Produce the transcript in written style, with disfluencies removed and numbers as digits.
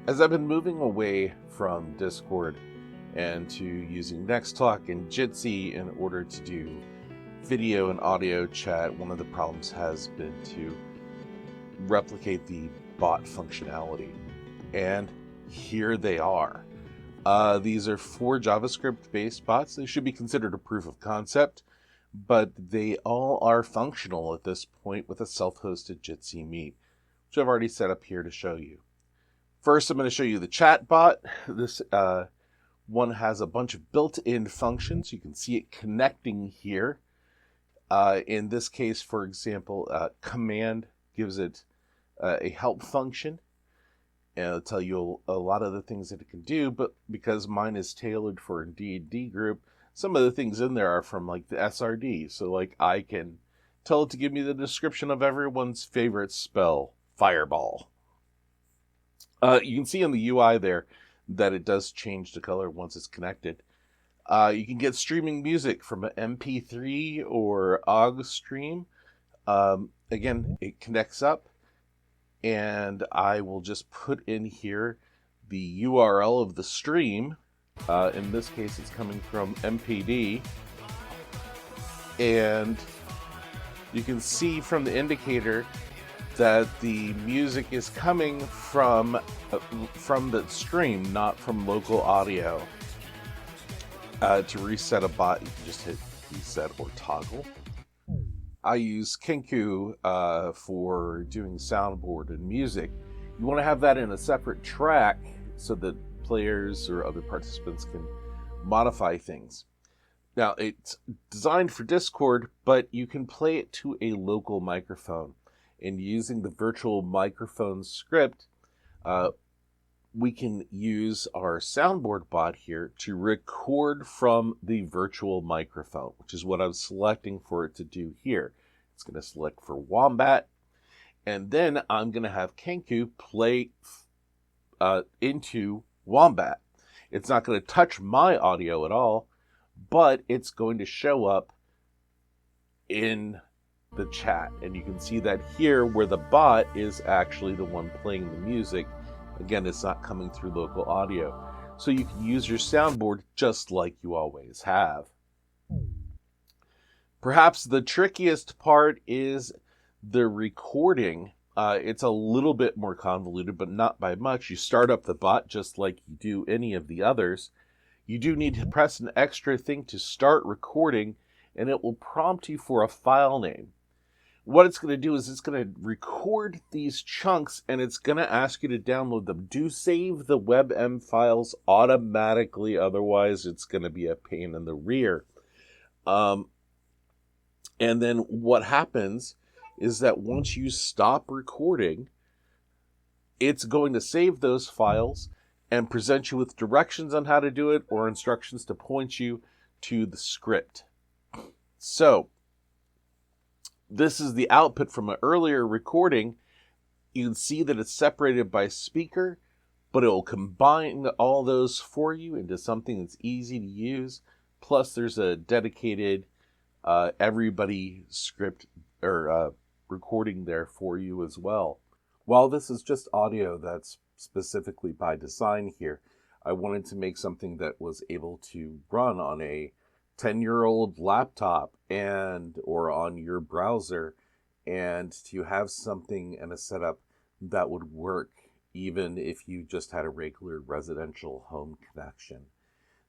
As I've been moving away from Discord and to using Nexttalk and Jitsi in order to do video and audio chat, one of the problems has been to replicate the bot functionality. And here they are. These are 4 JavaScript-based bots. They should be considered a proof of concept, but they all are functional at this point with a self-hosted Jitsi meet, which I've already set up here to show you. First, I'm going to show you the Chatbot. This one has a bunch of built-in functions. You can see it connecting here. In this case, for example, command gives it a help function. And it'll tell you a lot of the things that it can do, but because mine is tailored for a D&D group, some of the things in there are from like the SRD. So like I can tell it to give me the description of everyone's favorite spell, Fireball. You can see on the UI there that it does change the color once it's connected. You can get streaming music from an MP3 or OGG stream. Again, it connects up, and I will just put in here the URL of the stream. In this case, it's coming from MPD. And you can see from the indicator that the music is coming from the stream, not from local audio. To reset a bot, you can just hit reset or toggle. I use Kenku for doing soundboard and music. You want to have that in a separate track so that players or other participants can modify things. Now, it's designed for Discord, but you can play it to a local microphone. And using the virtual microphone script, we can use our soundboard bot here to record from the virtual microphone, which is what I'm selecting for it to do here. It's going to select for Wombat, and then I'm going to have Kenku play into Wombat. It's not going to touch my audio at all, but it's going to show up in the chat, and you can see that here where the bot is actually the one playing the music. Again, it's not coming through local audio, so you can use your soundboard just like you always have. Perhaps the trickiest part is the recording. It's a little bit more convoluted, but not by much. You start up the bot just like you do any of the others. You do need to press an extra thing to start recording, and it will prompt you for a file name. What it's going to do is it's going to record these chunks, and it's going to ask you to download them. Do save the WebM files automatically, otherwise it's going to be a pain in the rear. And then what happens is that once you stop recording, it's going to save those files and present you with directions on how to do it or instructions to point you to the script. So, this is the output from an earlier recording. You can see that it's separated by speaker, but it will combine all those for you into something that's easy to use. Plus, there's a dedicated everybody script or recording there for you as well. While this is just audio that's specifically by design here, I wanted to make something that was able to run on a 10-year-old laptop or on your browser, and to have something and a setup that would work even if you just had a regular residential home connection.